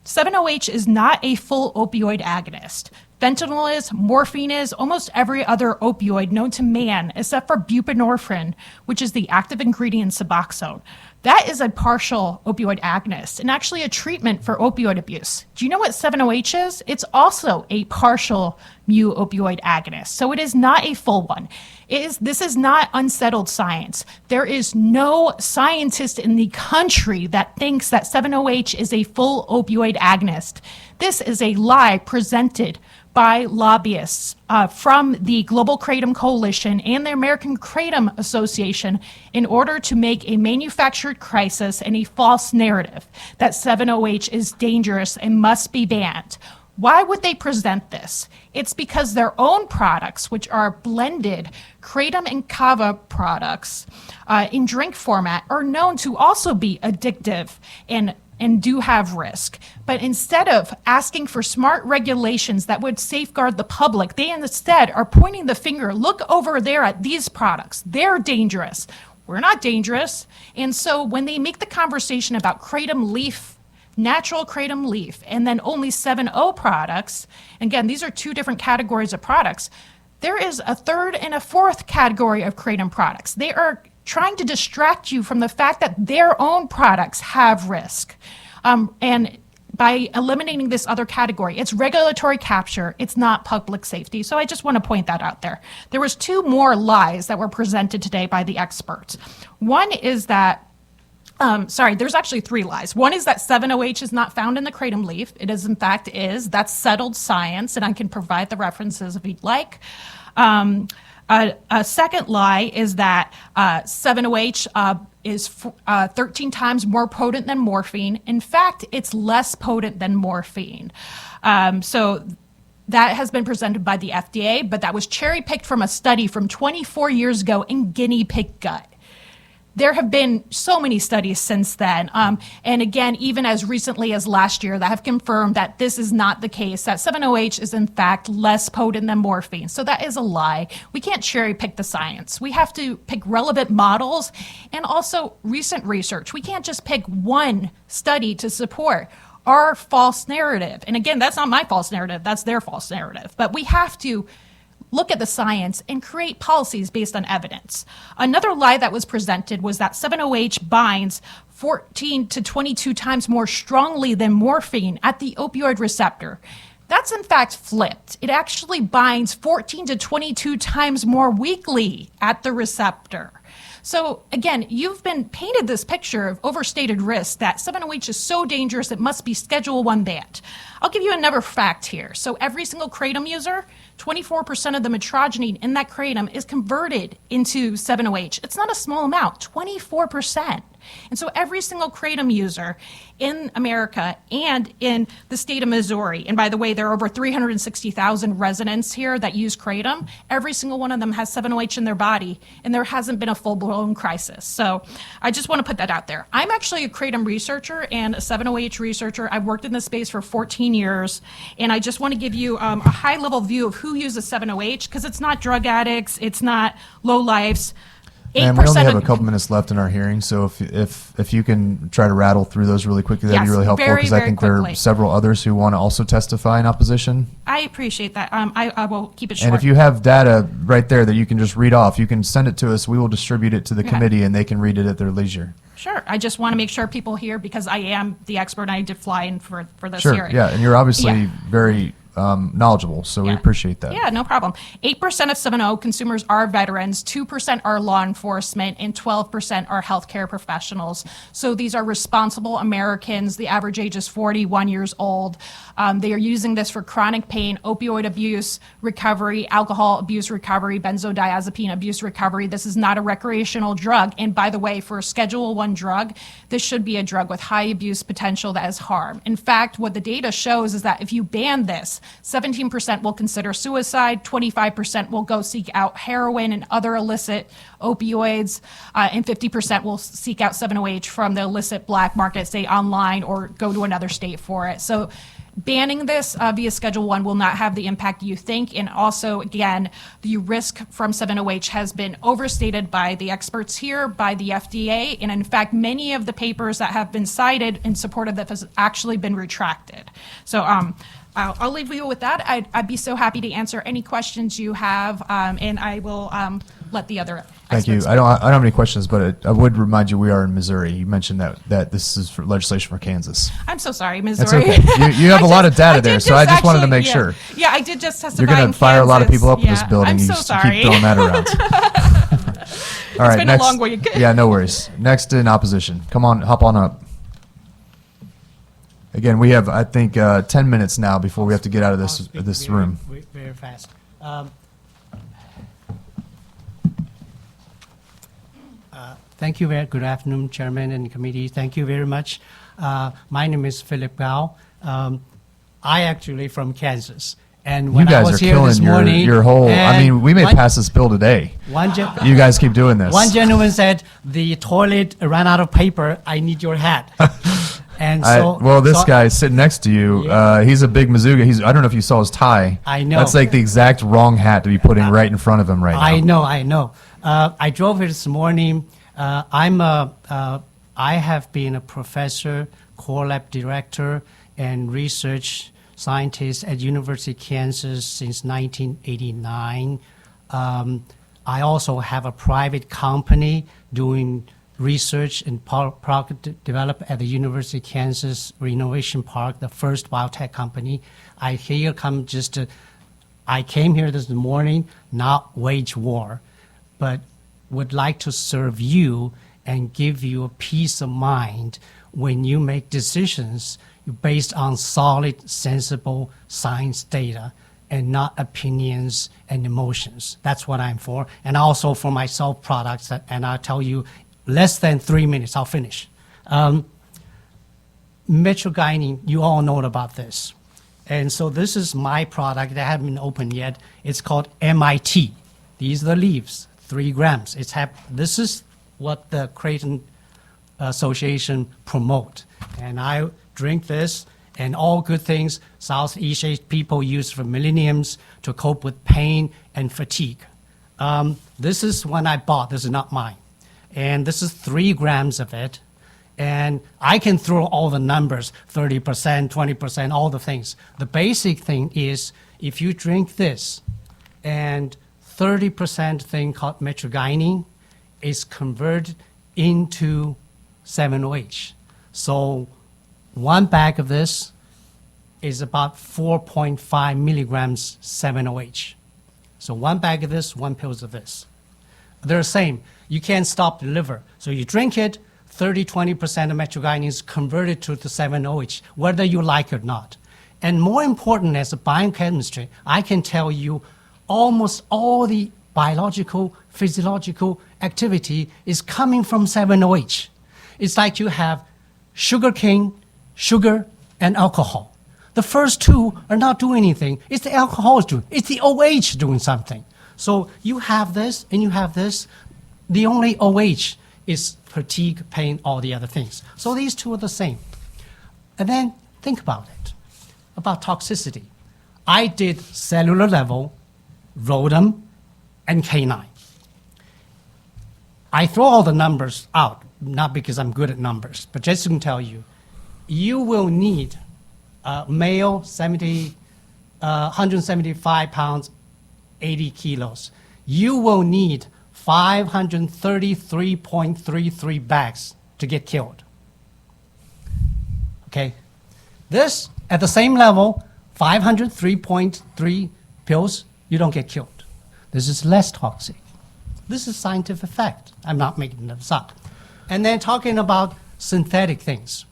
7-OH is not a full opioid agonist. Fentanyl is, morphine is, almost every other opioid known to man except for buprenorphine, which is the active ingredient Suboxone. That is a partial opioid agonist and actually a treatment for opioid abuse. Do you know what 7-OH is? It's also a partial mu opioid agonist, so it is not a full one. This is not unsettled science. There is no scientist in the country that thinks that 7-OH is a full opioid agonist. This is a lie presented by lobbyists from the Global Kratom Coalition and the American Kratom Association in order to make a manufactured crisis and a false narrative that 7-OH is dangerous and must be banned. Why would they present this? It's because their own products, which are blended kratom and kava products in drink format, are known to also be addictive and do have risk. But instead of asking for smart regulations that would safeguard the public, they instead are pointing the finger, look over there at these products. They're dangerous. We're not dangerous. And so when they make the conversation about kratom leaf, natural kratom leaf, and then only 7-O products, again, these are 2 different categories of products, there is a third and a fourth category of kratom products. They are trying to distract you from the fact that their own products have risk. And by eliminating this other category, it's regulatory capture, it's not public safety. So I just want to point that out there. There was 2 more lies that were presented today by the experts. One is that there's actually 3 lies. One is that 7-OH is not found in the kratom leaf. It is, in fact, is. That's settled science, and I can provide the references if you'd like. A second lie is that 7-OH is 13 times more potent than morphine. In fact, it's less potent than morphine. So That has been presented by the FDA, but that was cherry-picked from a study from 24 years ago in guinea pig gut. There have been so many studies since then. And again, even as recently as last year, that have confirmed that this is not the case, that 7-OH is in fact less potent than morphine. So that is a lie. We can't cherry pick the science. We have to pick relevant models and also recent research. We can't just pick one study to support our false narrative. And again, that's not my false narrative, that's their false narrative. But we have to look at the science and create policies based on evidence. Another lie that was presented was that 7-OH binds 14 to 22 times more strongly than morphine at the opioid receptor. That's in fact flipped. It actually binds 14 to 22 times more weakly at the receptor. So again, you've been painted this picture of overstated risk that 7-OH is so dangerous it must be Schedule 1 banned. I'll give you another fact here. So every single kratom user, 24% of the metrogene in that kratom is converted into 7-OH. It's not a small amount, 24%. And so every single kratom user in America and in the state of Missouri, and by the way, there are over 360,000 residents here that use kratom, every single one of them has 7-OH in their body, and there hasn't been a full-blown crisis. So I just want to put that out there. I'm actually a kratom researcher and a 7-OH researcher. I've worked in this space for 14 years, and I just want to give you a high-level view of who uses 7-OH, because it's not drug addicts, it's not low-lifes. And we only have a couple minutes left in our hearing, so if you can try to rattle through those really quickly, that'd be really helpful, because I think there are several others who want to also testify in opposition. I appreciate that. I will keep it short. And if you have data right there that you can just read off, you can send it to us. We will distribute it to the committee, and they can read it at their leisure. Sure. I just want to make sure people hear, because I am the expert and I did fly in for this Sure, hearing. yeah, and you're obviously very knowledgeable, so we appreciate that. Yeah, no problem. 8% of 7-O consumers are veterans, 2% are law enforcement, and 12% are healthcare professionals. So these are responsible Americans. The average age is 41 years old. They are using this for chronic pain, opioid abuse recovery, alcohol abuse recovery, benzodiazepine abuse recovery. This is not a recreational drug. And by the way, for a Schedule 1 drug, this should be a drug with high abuse potential that is harm. In fact, what the data shows is that if you ban this, 17% will consider suicide, 25% will go seek out heroin and other illicit opioids, and 50% will seek out 7-OH from the illicit black market, say online, or go to another state for it. So banning this via Schedule 1 will not have the impact you think. And also, again, the risk from 7-OH has been overstated by the experts here, by the FDA. And in fact, many of the papers that have been cited in support of this has actually been retracted. So I'll leave you with that. I'd be so happy to answer any questions you have, and I will let the other Thank you. I don't have any questions, but I would remind you we are in Missouri. You mentioned that this is for legislation for Kansas. I'm so sorry, Missouri. That's okay. You have a lot of data there, so I just wanted to make sure. Yeah, I did just testify. You're going to fire a lot of people up in this building. I'm so just sorry. keep throwing that around. All right, been next, a long week. Yeah, no worries. Next in opposition. Come on, hop on up. Again, we have, I think, 10 minutes now before we have to get out of this room. Very fast. Thank you. Good afternoon, Chairman and committee. Thank you very much. My name is Philip Gao. I actually from Kansas. And when You I guys was are here this killing morning, your whole, I mean, we may pass this bill today. You guys keep doing this. One gentleman said, the toilet ran out of paper. I need your hat. And so, this guy sitting next to you, he's a big Mizzouga. I don't know if you saw his tie. I know. That's like the exact wrong hat to be putting right in front of him right now. I know. I drove here this morning. I have been a professor, core lab director, and research scientist at University of Kansas since 1989. I also have a private company doing research and product development at the University of Kansas Innovation Park, the first biotech company. I came here this morning, not wage war, but would like to serve you and give you a peace of mind when you make decisions based on solid, sensible science data and not opinions and emotions. That's what I'm for. And also for my self products, and I'll tell you, less than 3 minutes, I'll finish. Metrogynin, you all know about this. And so this is my product that haven't been opened yet. It's called MIT. These are the leaves, 3 grams. This is what the Creighton Association promote. And I drink this, and all good things Southeast Asian people use for millenniums to cope with pain and fatigue. This is one I bought. This is not mine. And this is 3 grams of it. And I can throw all the numbers, 30%, 20%, all the things. The basic thing is if you drink this and 30% thing called metrogynine is converted into 7-OH. So 1 bag of this is about 4.5 milligrams 7-OH. So 1 bag of this, 1 pill of this. They're the same. You can't stop the liver. So you drink it, 20% of metrogynine is converted to the 7-OH, whether you like it or not. And more important, as a biochemistry, I can tell you almost all the biological, physiological activity is coming from 7-OH. It's like you have sugarcane, sugar, and alcohol. The first 2 are not doing anything. It's the alcohol is doing. It's the OH doing something. So you have this and you have this. The only OH is fatigue, pain, all the other things. So these 2 are the same. And then think about it, about toxicity. I did cellular level, rodent, and canine. I throw all the numbers out, not because I'm good at numbers, but just to tell you, you will need male 175 pounds, 80 kilos. You will need 533.33 bags to get killed. Okay? This, at the same level, 503.3 pills, you don't get killed. This is less toxic. This is scientific fact. I'm not making this up. And then talking about synthetic things.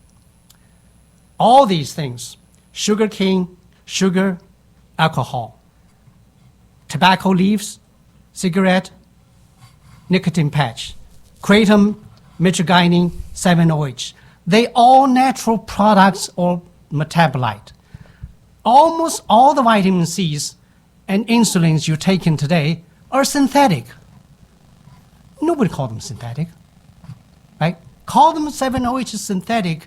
All these things, sugar cane, sugar, alcohol, tobacco leaves, cigarette, nicotine patch, kratom, metrogynine, 7-OH. They all natural products or metabolite. Almost all the vitamin C's and insulins you're taking today are synthetic. Nobody call them synthetic, right? Call them 7-OH synthetic,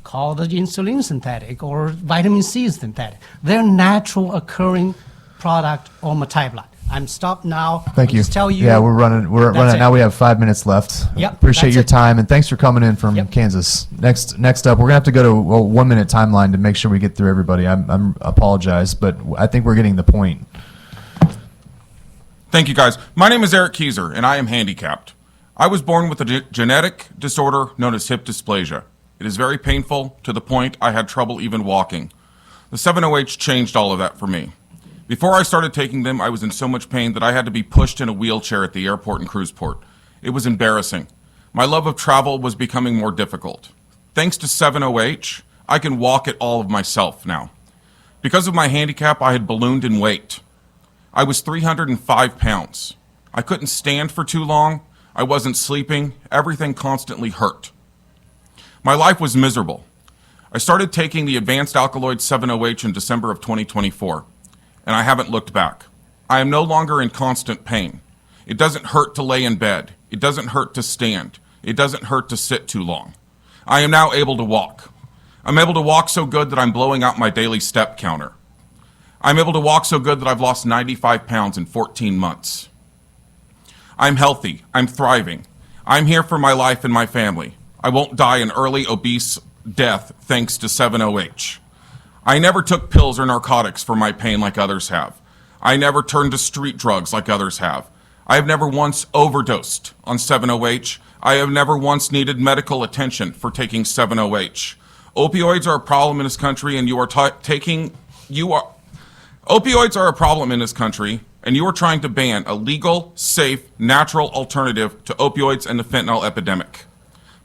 call the insulin synthetic or vitamin C synthetic. They're natural occurring product or metabolite. I'm stopped now. Thank you. Just tell you. Yeah, we're running it. now. We have 5 minutes left. Yep, Appreciate that's your it. time, and thanks for coming in from Kansas. Next up, we're gonna have to go to a 1-minute timeline to make sure we get through everybody. I'm apologize, but I think we're getting the point. Thank you, guys. My name is Eric Kieser, and I am handicapped. I was born with a genetic disorder known as hip dysplasia. It is very painful to the point I had trouble even walking. The 7-OH changed all of that for me. Before I started taking them, I was in so much pain that I had to be pushed in a wheelchair at the airport and cruise port. It was embarrassing. My love of travel was becoming more difficult. Thanks to 7-OH, I can walk it all of myself now. Because of my handicap, I had ballooned in weight. I was 305 pounds. I couldn't stand for too long. I wasn't sleeping. Everything constantly hurt. My life was miserable. I started taking the advanced alkaloid 7-OH in December of 2024. And I haven't looked back. I am no longer in constant pain. It doesn't hurt to lay in bed. It doesn't hurt to stand. It doesn't hurt to sit too long. I am now able to walk. I'm able to walk so good that I'm blowing out my daily step counter. I'm able to walk so good that I've lost 95 pounds in 14 months. I'm healthy. I'm thriving. I'm here for my life and my family. I won't die an early obese death thanks to 7-OH. I never took pills or narcotics for my pain like others have. I never turned to street drugs like others have. I have never once overdosed on 7-OH. I have never once needed medical attention for taking 7-OH. Opioids are a problem in this country, and opioids are a problem in this country, and you are trying to ban a legal, safe, natural alternative to opioids and the fentanyl epidemic.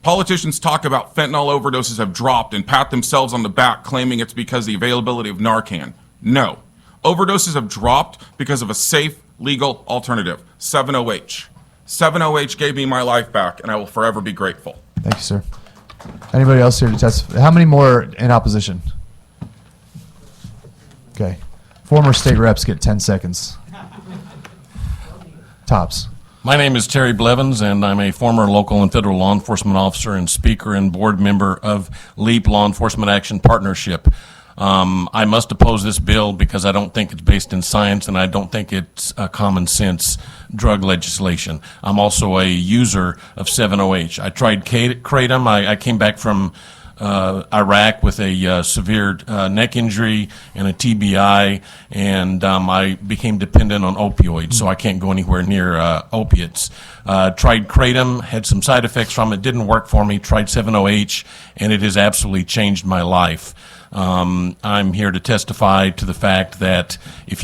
Politicians talk about fentanyl overdoses have dropped and pat themselves on the back claiming it's because of the availability of Narcan. No. Overdoses have dropped because of a safe, legal alternative, 7-OH. 7-OH gave me my life back, and I will forever be grateful. Thank you, sir. Anybody else here to testify? How many more in opposition? Okay. Former state reps get 10 seconds. Tops. My name is Terry Blevins, and I'm a former local and federal law enforcement officer and speaker and board member of LEAP Law Enforcement Action Partnership. I must oppose this bill because I don't think it's based in science, and I don't think it's common sense drug legislation. I'm also a user of 7-OH. I tried kratom. I came back from Iraq with a severe neck injury and a TBI, and I became dependent on opioids, so I can't go anywhere near opiates. Tried kratom, had some side effects from it, didn't work for me. Tried 7-OH, and it has absolutely changed my life. I'm here to testify to the fact that if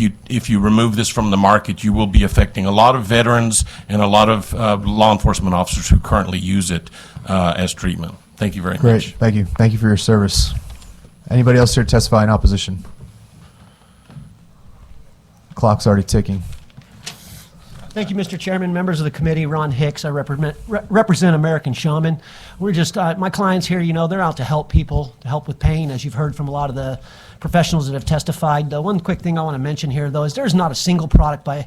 you remove this from the market, you will be affecting a lot of veterans and a lot of law enforcement officers who currently use it as treatment. Thank you very Great. much. Thank you. Thank you for your service. Anybody else here to testify in opposition? Clock's already ticking. Thank you, Mr. Chairman, members of the committee. Ron Hicks, I represent American Shaman. We're just, my clients here, you know, they're out to help people, to help with pain, as you've heard from a lot of the professionals that have testified. The one quick thing I want to mention here, though, is there's not a single product by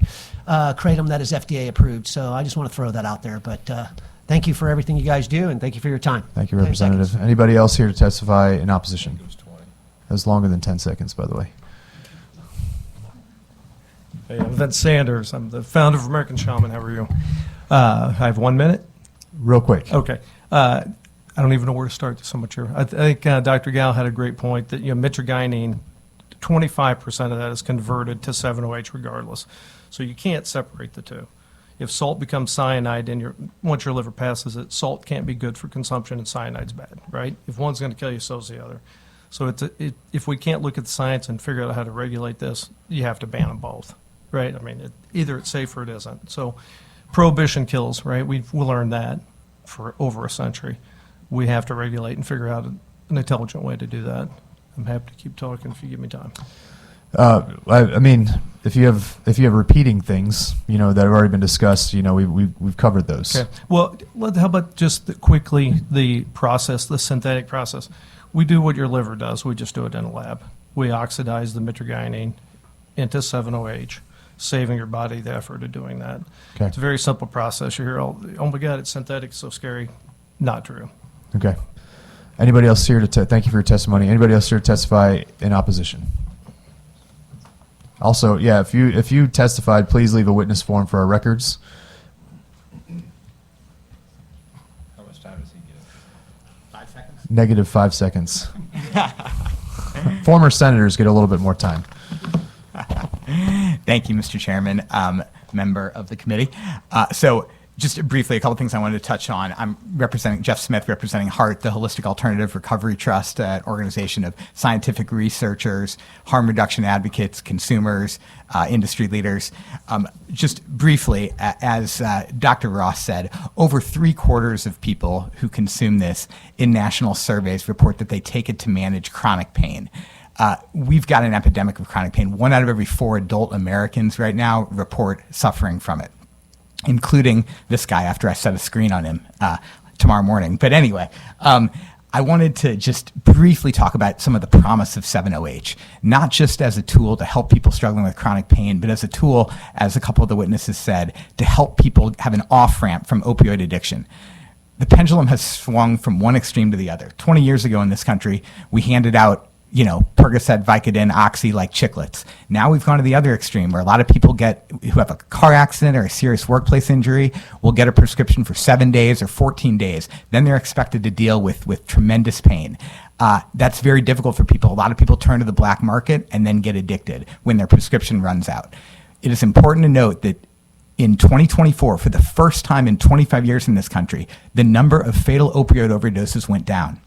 Kratom that is FDA approved. So I just want to throw that out there. But thank you for everything you guys do, and thank you for your time. Thank you, 10 Representative. seconds. Anybody else here to testify in opposition? That was longer than 10 seconds, by the way. Hey, I'm Vince Sanders. I'm the founder of American Shaman. How are you? I have 1 minute. Real quick. Okay. I don't even know where to start. There's so much here. I think Dr. Gal had a great point that, you know, mitragynine, 25% of that is converted to 7-OH regardless. So you can't separate the two. If salt becomes cyanide once your liver passes it, salt can't be good for consumption and cyanide's bad, right? If one's going to kill you, so's the other. So if we can't look at the science and figure out how to regulate this, you have to ban them both. Right, I mean, either it's safe or it isn't. So, prohibition kills. Right, we've learned that for over a century. We have to regulate and figure out an intelligent way to do that. I'm happy to keep talking if you give me time. I mean, if you have repeating things, you know, that have already been discussed, you know, we've covered those. Okay. Well, how about just quickly the process, the synthetic process? We do what your liver does. We just do it in a lab. We oxidize the mitragynine into 7-OH. Saving your body the effort of doing that. Okay. It's a very simple process. You hear, oh my God, it's synthetic, so scary. Not true. Okay. Anybody else here to thank you for your testimony. Anybody else here to testify in opposition? Also, yeah, if you testified, please leave a witness form for our records. How much time does he get? 5 seconds? Negative 5 seconds. Former senators get a little bit more time. Thank you, Mr. Chairman, member of the committee. So just briefly, a couple things I wanted to touch on. I'm representing Jeff Smith, representing HART, the Holistic Alternative Recovery Trust, an organization of scientific researchers, harm reduction advocates, consumers, industry leaders. Just briefly, as Dr. Ross said, over 3/4 of people who consume this in national surveys report that they take it to manage chronic pain. We've got an epidemic of chronic pain. 1 out of every 4 adult Americans right now report suffering from it, including this guy after I set a screen on him tomorrow morning. But anyway, I wanted to just briefly talk about some of the promise of 7-OH, not just as a tool to help people struggling with chronic pain, but as a tool, as a couple of the witnesses said, to help people have an off-ramp from opioid addiction. The pendulum has swung from one extreme to the other. 20 years ago in this country, we handed out Percocet, Vicodin, Oxy like chiclets. Now we've gone to the other extreme where a lot of people who have a car accident or a serious workplace injury will get a prescription for 7 days or 14 days. Then they're expected to deal with tremendous pain. That's very difficult for people. A lot of people turn to the black market and then get addicted when their prescription runs out. It is important to note that in 2024, for the first time in 25 years in this country, the number of fatal opioid overdoses went down.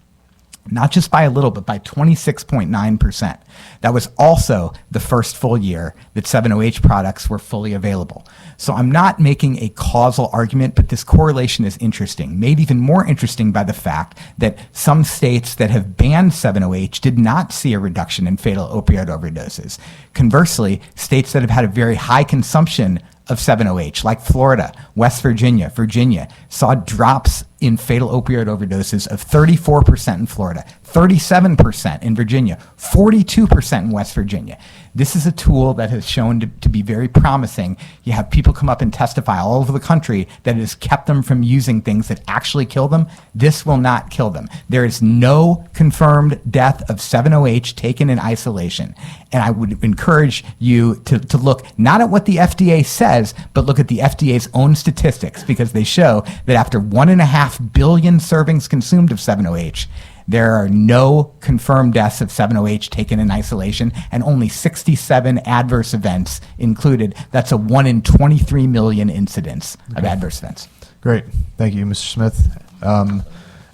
Not just by a little, but by 26.9%. That was also the first full year that 7-OH products were fully available. So I'm not making a causal argument, but this correlation is interesting, made even more interesting by the fact that some states that have banned 7-OH did not see a reduction in fatal opioid overdoses. Conversely, states that have had a very high consumption of 7-OH, like Florida, West Virginia, saw drops in fatal opioid overdoses of 34% in Florida, 37% in Virginia, 42% in West Virginia. This is a tool that has shown to be very promising. You have people come up and testify all over the country that it has kept them from using things that actually kill them. This will not kill them. There is no confirmed death of 7-OH taken in isolation. And I would encourage you to look not at what the FDA says, but look at the FDA's own statistics, because they show that after 1.5 billion servings consumed of 7-OH, there are no confirmed deaths of 7-OH taken in isolation, and only 67 adverse events included. That's a 1 in 23 million incidents of adverse events. Great. Thank you, Mr. Smith.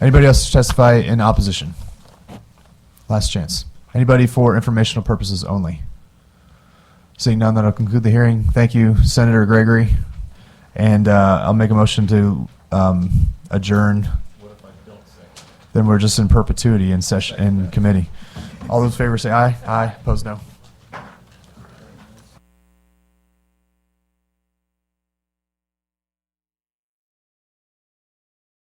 Anybody else to testify in opposition? Last chance. Anybody for informational purposes only? Seeing none, that'll conclude the hearing. Thank you, Senator Gregory. And I'll make a motion to adjourn. Then we're just in perpetuity in session in committee. All those in favor say aye. Aye. Opposed, no.